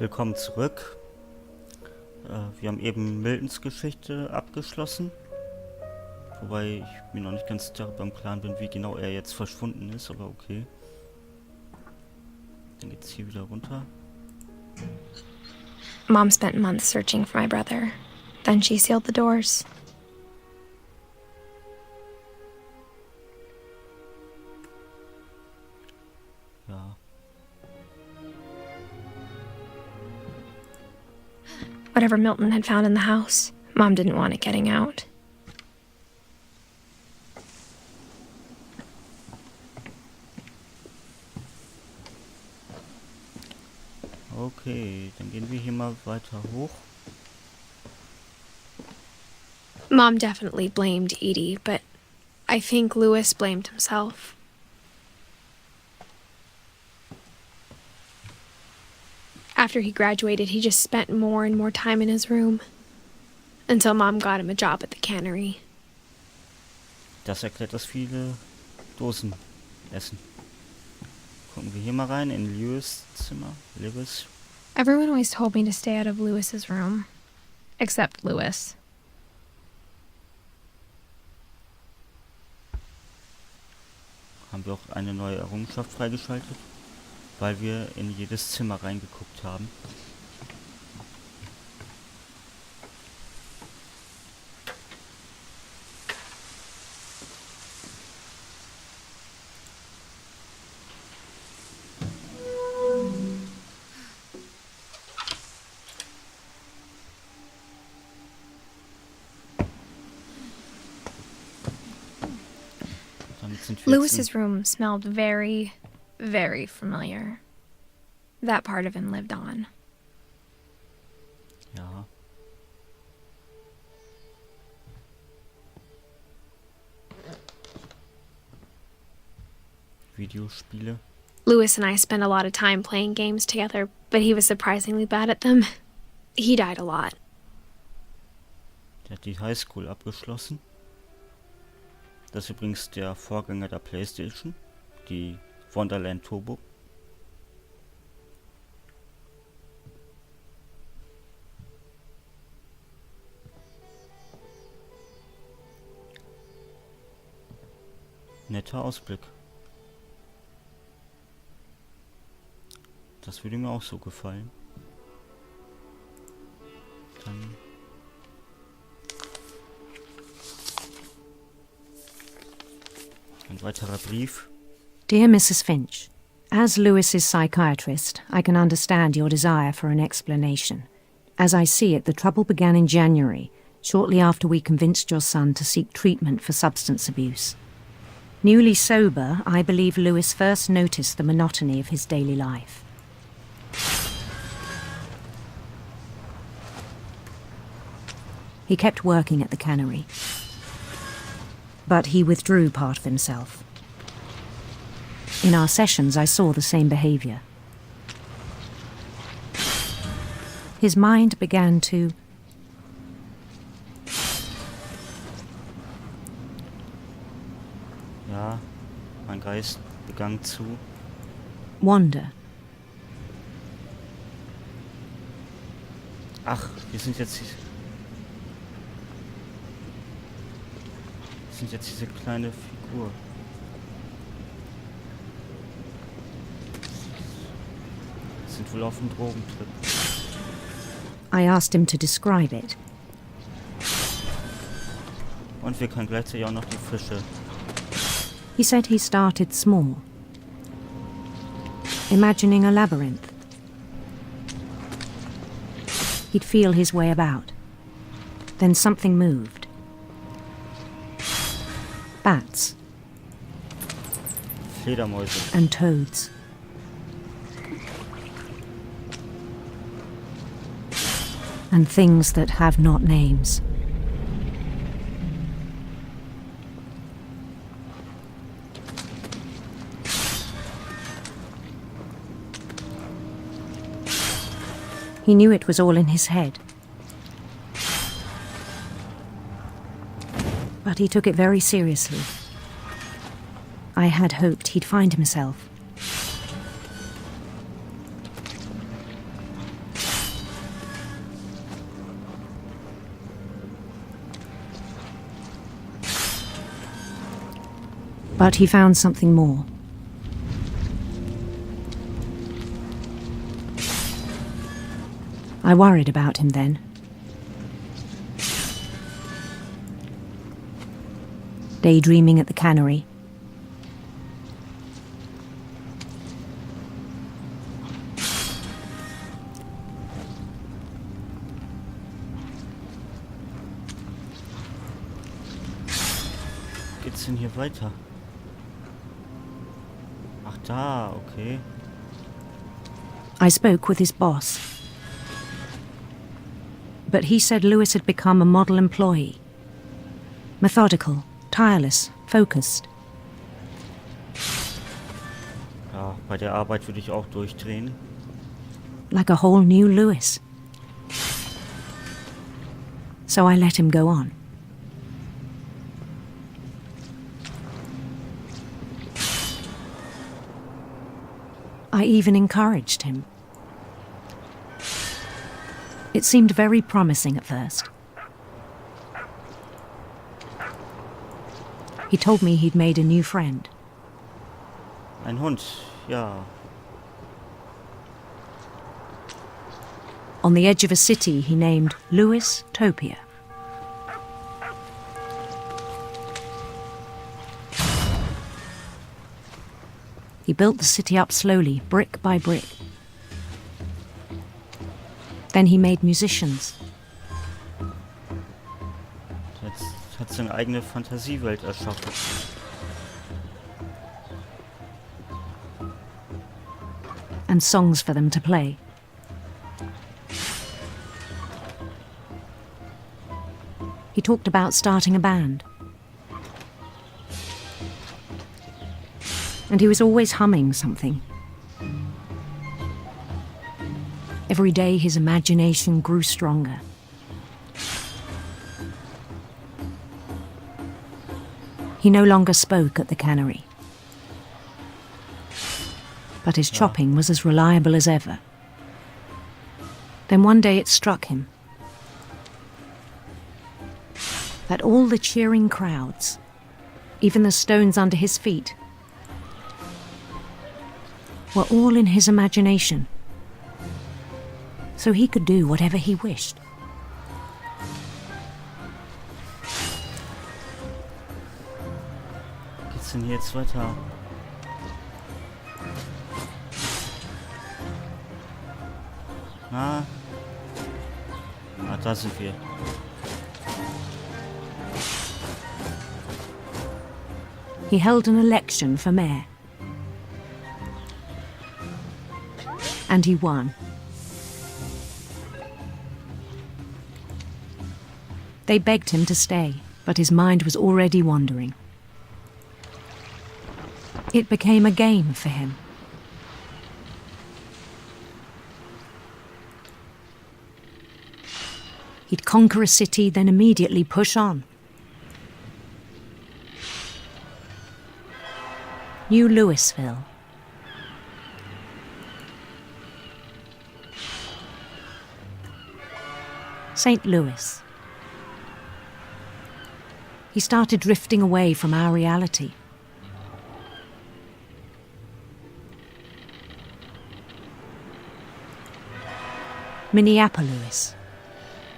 Willkommen zurück. Wir haben eben Miltons Geschichte abgeschlossen. Wobei ich mir noch nicht ganz darüber im Klaren bin, wie genau er jetzt verschwunden ist, aber okay. Dann geht's hier wieder runter. Mom spent months searching for my brother. Then she sealed the doors. Ja. Whatever Milton had found in the house, Mom didn't want it getting out. Okay, dann gehen wir hier mal weiter hoch. Mom definitely blamed Edie, but I think Louis blamed himself. After he graduated, he just spent more and more time in his room. Until Mom got him a job at the cannery. Das erklärt das viele Dosen essen. Gucken wir hier mal rein in Lewis' Zimmer. Lewis. Everyone always told me to stay out of Louis's room. Except Louis. Haben wir auch eine neue Errungenschaft freigeschaltet, weil wir in jedes Zimmer reingeguckt haben. Louis's room smelled very, very familiar. That part of him lived on. Ja. Videospiele. Louis and I spent a lot of time playing games together, but he was surprisingly bad at them. He died a lot. Der hat die Highschool abgeschlossen. Das ist übrigens der Vorgänger der PlayStation, die Wonderland Turbo. Netter Ausblick. Das würde mir auch so gefallen. Dann ein weiterer Brief. Dear Mrs. Finch, as Lewis's psychiatrist, I can understand your desire for an explanation. As I see it, the trouble began in January, shortly after we convinced your son to seek treatment for substance abuse. Newly sober, I believe Lewis first noticed the monotony of his daily life. He kept working at the cannery, but he withdrew part of himself. In our sessions, I saw the same behavior. His mind began to Ja, mein Geist begann zu wander. Ach, wir sind jetzt diese kleine Figur. Sind wohl auf dem Drogentrip. I asked him to describe it. Und wir können gleichzeitig auch noch die Fische. He said he started small, imagining a labyrinth. He'd feel his way about. Then something moved. Bats. Fledermäuse. And toads. And things that have not names. He knew it was all in his head. But he took it very seriously. I had hoped he'd find himself. But he found something more. I worried about him then. Daydreaming at the cannery. Geht's denn hier weiter? Ach da, okay. I spoke with his boss. But he said Lewis had become a model employee. Methodical, tireless, focused. Ja, bei der Arbeit würde ich auch durchdrehen. Like a whole new Lewis. So I let him go on. I even encouraged him. It seemed very promising at first. He told me he'd made a new friend. Ein Hund, ja. On the edge of a city he named Lewis Topia. He built the city up slowly, brick by brick. Then he made musicians. Jetzt hat seine eigene Fantasiewelt erschaffen. And songs for them to play. He talked about starting a band. And he was always humming something. Every day his imagination grew stronger. He no longer spoke at the cannery. But his chopping was as reliable as ever. Then one day it struck him that all the cheering crowds, even the stones under his feet, were all in his imagination, so he could do whatever he wished. Geht's denn hier jetzt weiter? Na? Ah, da sind wir. He held an election for mayor. And he won. They begged him to stay, but his mind was already wandering. It became a game for him. He'd conquer a city, then immediately push on. New Louisville. St. Louis. He started drifting away from our reality. Minneapolis.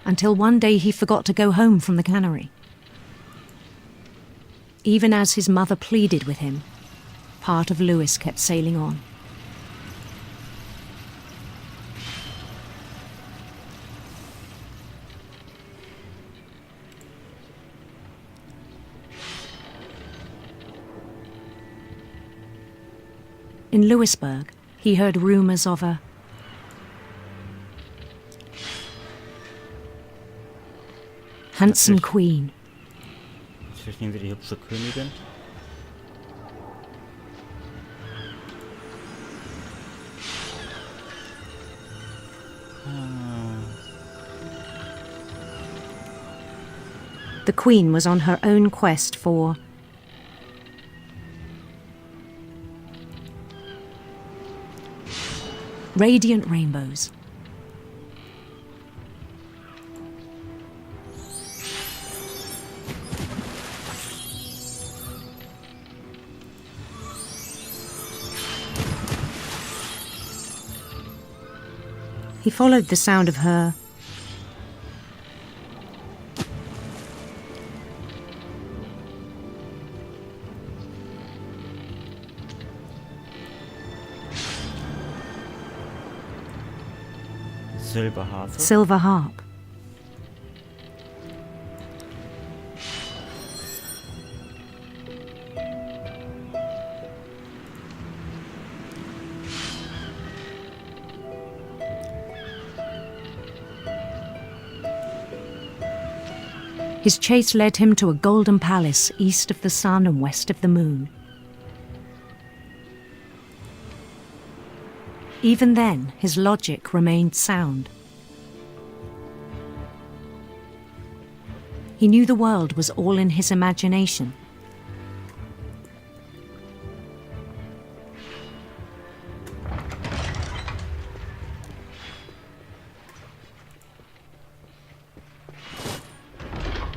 Until one day he forgot to go home from the cannery. Even as his mother pleaded with him, part of Lewis kept sailing on. In Lewisburg, he heard rumors of a handsome queen. Natürlich nehmen wir die hübsche Königin. The queen was on her own quest for radiant rainbows. He followed the sound of her Silberharfe. silver harp. His chase led him to a golden palace east of the sun and west of the moon. Even then, his logic remained sound. He knew the world was all in his imagination.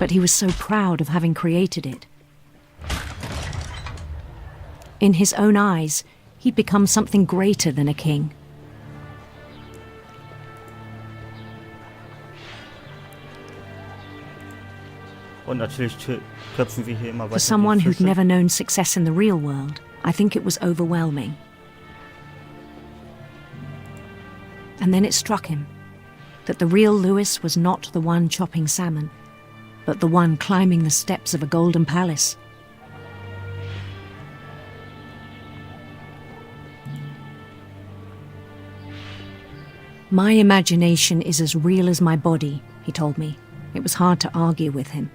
But he was so proud of having created it. In his own eyes, he'd become something greater than a king. Und natürlich köpfen wir hier immer For weiter someone die who'd Fische. never known success in the real world, I think it was overwhelming. And then it struck him that the real Lewis was not the one chopping salmon, but the one climbing the steps of a golden palace. My imagination is as real as my body, he told me. It was hard to argue with him.